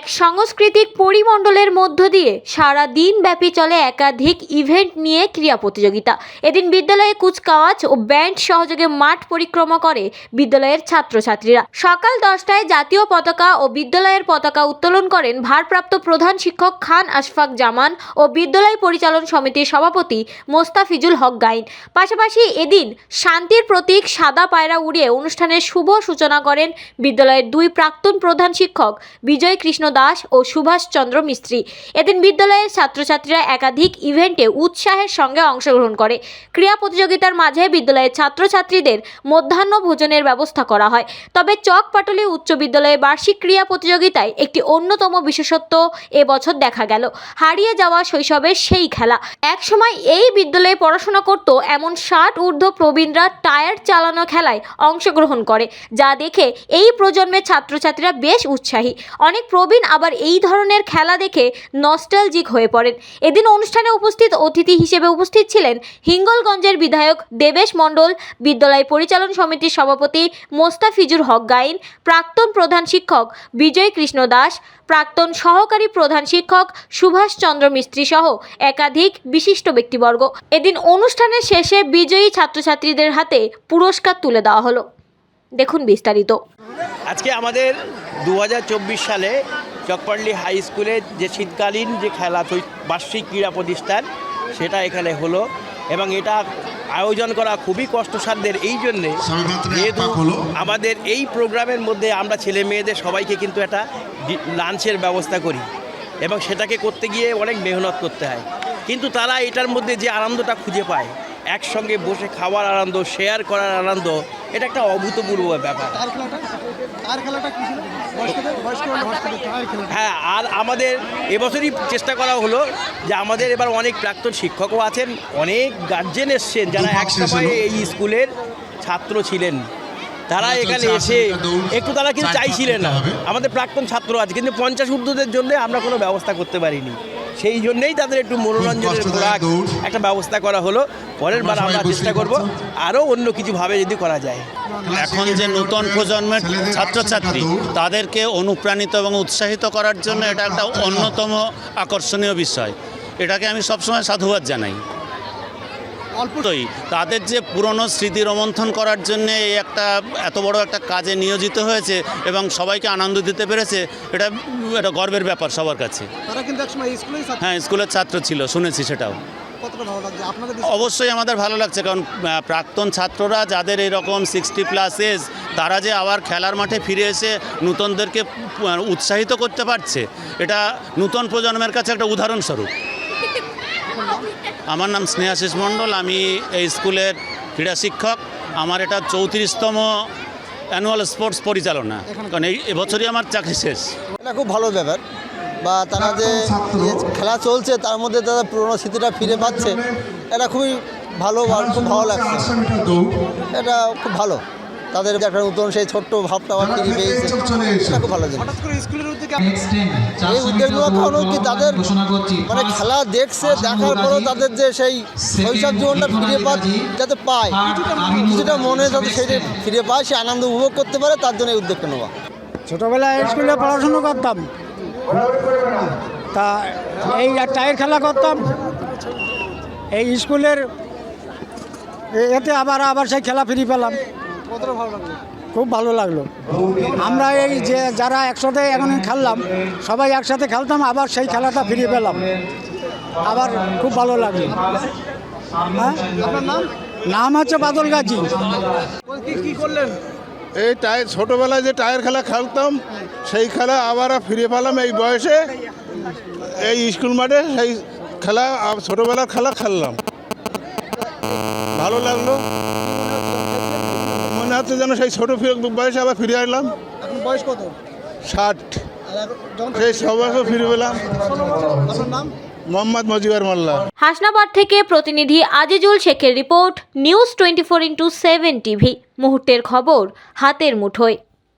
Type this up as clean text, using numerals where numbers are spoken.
এক সাংস্কৃতিক পরিমণ্ডলের মধ্য দিয়ে সারা দিন ব্যাপী চলে একাধিক ইভেন্ট নিয়ে ক্রীড়া প্রতিযোগিতা। এদিন বিদ্যালয়ে কুচকাওয়াজ ও ব্যান্ড সহযোগে মাঠ পরিক্রমা করে বিদ্যালয়ের ছাত্রছাত্রীরা। সকাল 10টায় জাতীয় পতাকা ও বিদ্যালয়ের পতাকা উত্তোলন করেন ভারপ্রাপ্ত প্রধান শিক্ষক খান আশফাক জামান ও বিদ্যালয় পরিচালন সমিতির সভাপতি মোস্তাফিজুল হক গাইন। পাশাপাশি এদিন শান্তির প্রতীক সাদা পায়রা উড়িয়ে অনুষ্ঠানের শুভ সূচনা করেন বিদ্যালয়ের দুই প্রাক্তন প্রধান শিক্ষক বিজয় কৃষ্ণ দাস ও সুভাষ চন্দ্র মিস্ত্রি। এদিন বিদ্যালয়ের ছাত্রছাত্রীরা একাধিক ইভেন্টে উৎসাহের সঙ্গে অংশগ্রহণ করে। ক্রীড়া প্রতিযোগিতার মাঝে বিদ্যালয়ের ছাত্রছাত্রীদের মধ্যাহ্ন ভোজনের ব্যবস্থা করা হয়। তবে চকপাটলি উচ্চ বিদ্যালয়ে বার্ষিক ক্রীড়া প্রতিযোগিতায় একটি অন্যতম বিশেষত্ব এবছর দেখা গেল হারিয়ে যাওয়া শৈশবের সেই খেলা। একসময় এই বিদ্যালয়ে পড়াশোনা করত এমন 60 ঊর্ধ্ব প্রবীণরা টায়ার চালানো খেলায় অংশগ্রহণ করে, যা দেখে এই প্রজন্মের ছাত্রছাত্রীরা বেশ উৎসাহী। অনেক প্রবীণ আবার এই ধরনের খেলা দেখে নস্টালজিক হয়ে পড়েন। এদিন অনুষ্ঠানে উপস্থিত অতিথি হিসেবে উপস্থিত ছিলেন হিঙ্গলগঞ্জের বিধায়ক দেবেশ মণ্ডল, বিদ্যালয় পরিচালন সমিতির সভাপতি মোস্তাফিজুর হক গাইন, প্রাক্তন প্রধান শিক্ষক বিজয় কৃষ্ণ দাস, প্রাক্তন সহকারী প্রধান শিক্ষক সুভাষ চন্দ্র মিস্ত্রি সহ একাধিক বিশিষ্ট ব্যক্তিবর্গ। এদিন অনুষ্ঠানের শেষে বিজয়ী ছাত্রছাত্রীদের হাতে পুরস্কার তুলে দেওয়া হলো। দেখুন বিস্তারিত। আজকে আমাদের 2024 সালে চকপাটলি হাই স্কুলে যে শীতকালীন যে খেলা বার্ষিক ক্রীড়া প্রতিষ্ঠান সেটা এখানে হলো এবং এটা আয়োজন করা খুবই কষ্টসাধ্যের এই জন্যে যেহেতু আমাদের এই প্রোগ্রামের মধ্যে আমরা ছেলে মেয়েদের সবাইকে কিন্তু একটা লাঞ্চের ব্যবস্থা করি এবং সেটাকে করতে গিয়ে অনেক মেহনত করতে হয়, কিন্তু তারা এটার মধ্যে যে আনন্দটা খুঁজে পায়, একসঙ্গে বসে খাওয়ার আনন্দ, শেয়ার করার আনন্দ, এটা একটা অভূতপূর্ব ব্যাপার। হ্যাঁ, আর আমাদের এবছরই চেষ্টা করা হলো যে আমাদের এবার অনেক প্রাক্তন শিক্ষকও আছেন, অনেক গার্জেন এসছেন যারা একসময় এই স্কুলের ছাত্র ছিলেন। তারা এখানে এসে একটু তারা কিন্তু চাইছিলেন না, আমাদের প্রাক্তন ছাত্র আছে কিন্তু 50 ঊর্ধ্বদের জন্য আমরা কোনো ব্যবস্থা করতে পারিনি, সেই জন্যেই তাদের একটু মনোরঞ্জনের খোরাক একটা ব্যবস্থা করা হলো। পরের বার আমরা চেষ্টা করব আরও অন্য কিছুভাবে যদি করা যায়। এখন যে নতুন প্রজন্মের ছাত্রছাত্রী তাদেরকে অনুপ্রাণিত এবং উৎসাহিত করার জন্য এটা একটা অন্যতম আকর্ষণীয় বিষয়। এটাকে আমি সবসময় সাধুবাদ জানাই। অল্পই তাদের যে পুরনো স্মৃতি রোমন্থন করার জন্য এই একটা এত বড় একটা কাজে নিয়োজিত হয়েছে এবং সবাইকে আনন্দ দিতে পেরেছে, এটা গর্বের ব্যাপার সবার কাছে। তারা কিন্তু একসময় স্কুলেই ছাত্র। হ্যাঁ, স্কুলের ছাত্র ছিল, শুনেছি সেটাও। কতটা ভালো লাগছে আপনাদের? অবশ্যই আমাদের ভালো লাগছে, কারণ প্রাক্তন ছাত্ররা যাদের এরকম 60+ এজ, তারা যে আবার খেলার মাঠে ফিরে এসে নতুনদেরকে উৎসাহিত করতে পারছে, এটা নতুন প্রজন্মের কাছে একটা উদাহরণস্বরূপ। আমার নাম স্নেহাশিস মণ্ডল, আমি এই স্কুলের ক্রীড়া শিক্ষক। আমার এটা 34তম অ্যানুয়াল স্পোর্টস পরিচালনা, কারণ এবছরই আমার চাকরি শেষ। এটা খুব ভালো ব্যাপার, বা তারা যে খেলা চলছে তার মধ্যে তারা পুরোনো স্মৃতিটা ফিরে পাচ্ছে, এটা খুবই ভালো, খুব ভালো লাগছে। এটা খুব ভালো, তাদের একটা নতুন সেই ছোট্ট ভাবটা আবার ফিরে পেয়েছে, এটা খুব ভালো জিনিস। এই উদ্যোগগুলো কারণ কি তাদের মানে খেলা দেখছে, দেখার পরেও তাদের যে সেই শৈশব জীবনটা ফিরে যাতে পায়, কিছুটা মনে যাতে সেটা ফিরে পায়, সে আনন্দ উপভোগ করতে পারে, তার জন্য এই উদ্যোগটা নেওয়া। ছোটোবেলায় স্কুলে পড়াশুনো করতাম, তা এই টায়ার খেলা করতাম এই স্কুলের, এতে আবার সেই খেলা ফিরে পেলাম। খুব ভালো লাগলো। আমরা এই যে যারা একসাথে এখন খেললাম, সবাই একসাথে খেলতাম, আবার সেই খেলাটা ফিরে পেলাম, আবার খুব ভালো লাগলো। হ্যাঁ, নাম হচ্ছে বাদল গাজী। কি করলেন? এই টায়ার ছোটোবেলায় যে টায়ার খেলা খেলতাম, সেই খেলা আবার ফিরে পেলাম এই বয়সে, এই স্কুল মাঠে সেই খেলা, ছোটোবেলার খেলা খেললাম, ভালো লাগলো। মনে হচ্ছে যেন সেই ছোটো বয়সে আবার ফিরে আসলাম। বয়স কত? 60। সেই সবাই ফিরে পেলাম। মোহাম্মদ মজিবর মোল্লা। হাসনাবাদ থেকে প্রতিনিধি আজিজুল শেখের রিপোর্ট, নিউজ 24x7 টিভি। মুহূর্তের খবর হাতের মুঠোয়।